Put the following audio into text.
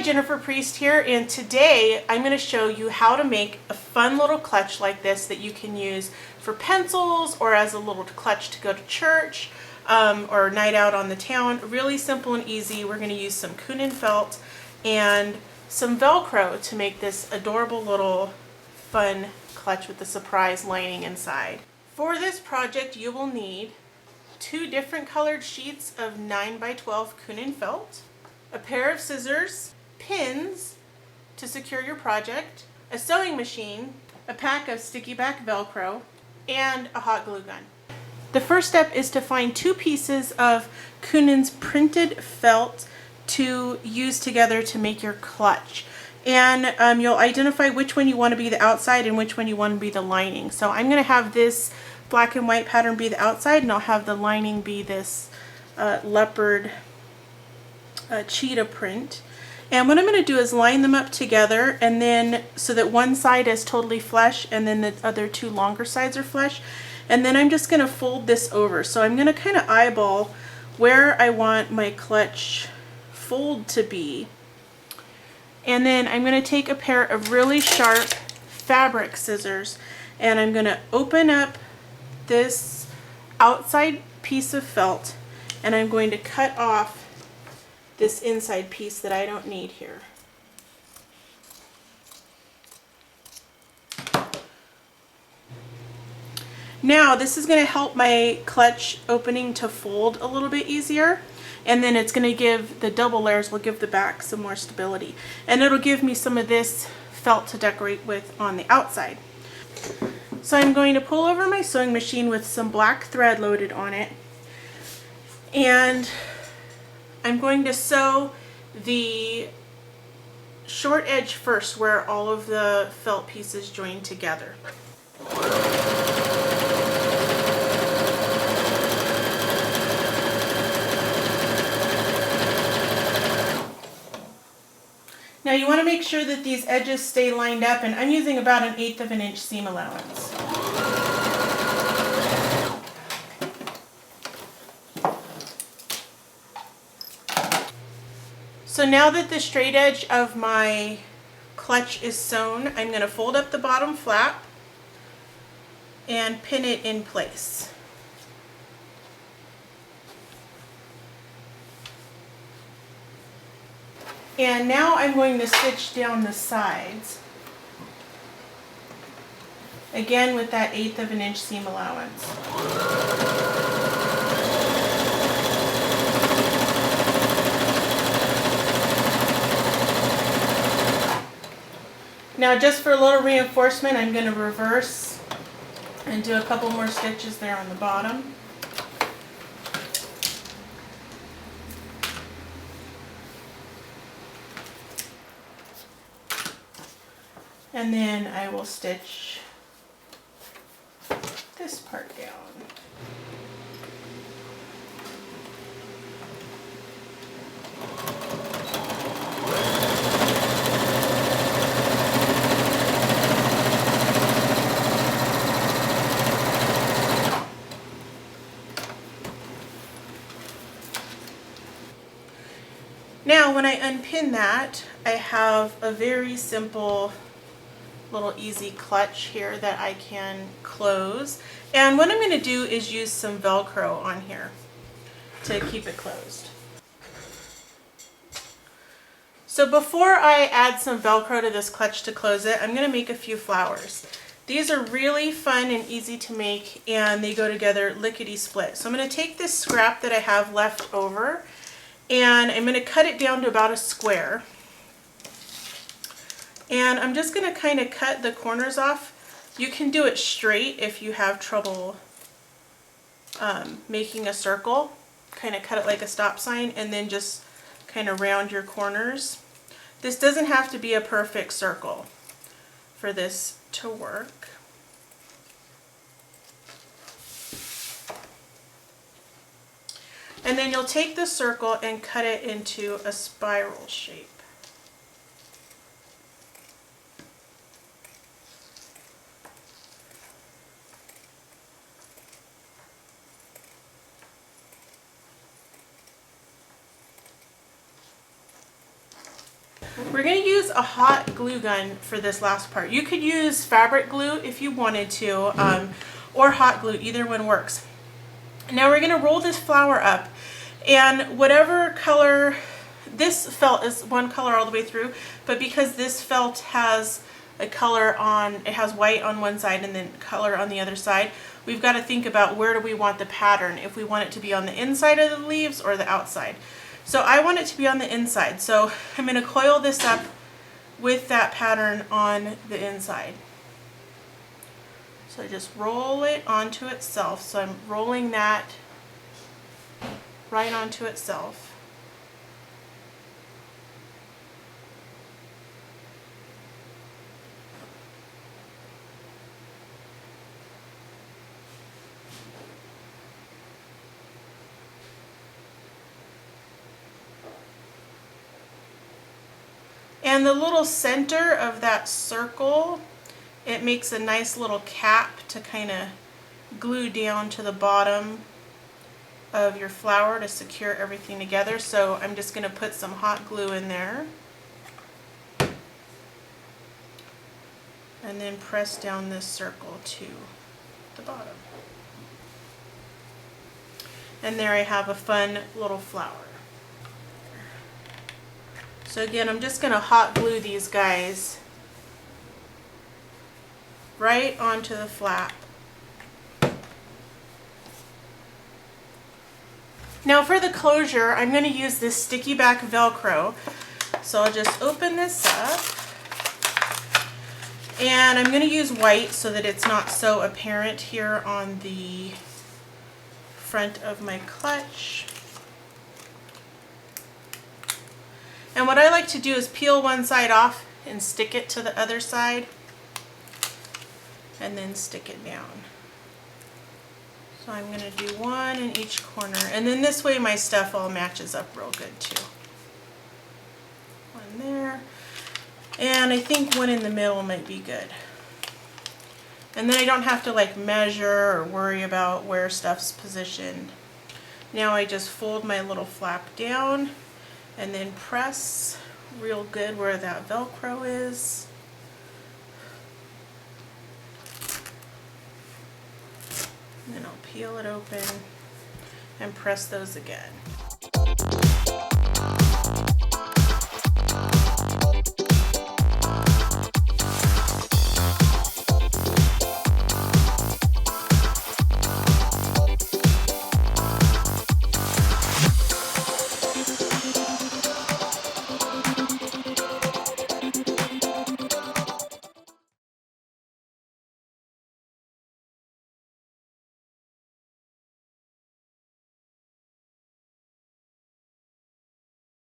Jennifer Priest here, and today I'm going to show you how to make a fun little clutch like this that you can use for pencils or as a little clutch to go to church or night out on the town. Really simple and easy. We're going to use some Kunin Felt and some Velcro to make this adorable little fun clutch with the surprise lining inside. For this project you will need 2 different colored sheets of 9x12 Kunin Felt, a pair of scissors, pins to secure your project, a sewing machine, a pack of sticky back Velcro, and a hot glue gun. The first step is to find 2 pieces of Kunin's printed felt to use together to make your clutch. And you'll identify which one you want to be the outside and which one you want to be the lining. So I'm going to have this black and white pattern be the outside, and I'll have the lining be this leopard cheetah print. And what I'm going to do is line them up together, and then so that one side is totally flush and then the other 2 longer sides are flush. And then I'm just going to fold this over. So I'm going to kind of eyeball where I want my clutch fold to be. And then I'm going to take a pair of really sharp fabric scissors, and I'm going to open up this outside piece of felt, and I'm going to cut off this inside piece that I don't need here. Now this is going to help my clutch opening to fold a little bit easier, and then it's going to give the double layers, will give the back some more stability, and it'll give me some of this felt to decorate with on the outside. So I'm going to pull over my sewing machine with some black thread loaded on it, and I'm going to sew the short edge first where all of the felt pieces join together. Now you want to make sure that these edges stay lined up, and I'm using about 1/8 of an inch seam allowance. So now that the straight edge of my clutch is sewn, I'm going to fold up the bottom flap and pin it in place. And now I'm going to stitch down the sides, again with that 1/8 of an inch seam allowance. Now just for a little reinforcement, I'm going to reverse and do a couple more stitches there on the bottom. And then I will stitch this part down. Now when I unpin that, I have a very simple little easy clutch here that I can close. And what I'm going to do is use some Velcro on here to keep it closed. So before I add some Velcro to this clutch to close it, I'm going to make a few flowers. These are really fun and easy to make, and they go together lickety-split. So I'm going to take this scrap that I have left over, and I'm going to cut it down to about a square. And I'm just going to kind of cut the corners off. You can do it straight if you have trouble making a circle. Kind of cut it like a stop sign, and then just kind of round your corners. This doesn't have to be a perfect circle for this to work. And then you'll take the circle and cut it into a spiral shape. We're going to use a hot glue gun for this last part. You could use fabric glue if you wanted to, or hot glue, either one works. Now we're going to roll this flower up, and whatever color, this felt is one color all the way through, but because this felt has a color on, it has white on one side and then color on the other side, we've got to think about where do we want the pattern, if we want it to be on the inside of the leaves or the outside. So I want it to be on the inside, so I'm going to coil this up with that pattern on the inside. So I just roll it onto itself, so I'm rolling that right onto itself. And the little center of that circle, it makes a nice little cap to kind of glue down to the bottom of your flower to secure everything together. So I'm just going to put some hot glue in there. And then press down this circle to the bottom. And there I have a fun little flower. So again, I'm just going to hot glue these guys right onto the flap. Now for the closure, I'm going to use this sticky back Velcro. So I'll just open this up. And I'm going to use white so that it's not so apparent here on the front of my clutch. And what I like to do is peel one side off and stick it to the other side, and then stick it down. So I'm going to do one in each corner, and then this way my stuff all matches up real good too. One there, and I think one in the middle might be good. And then I don't have to like measure or worry about where stuff's positioned. Now I just fold my little flap down and then press real good where that Velcro is. And then I'll peel it open and press those again.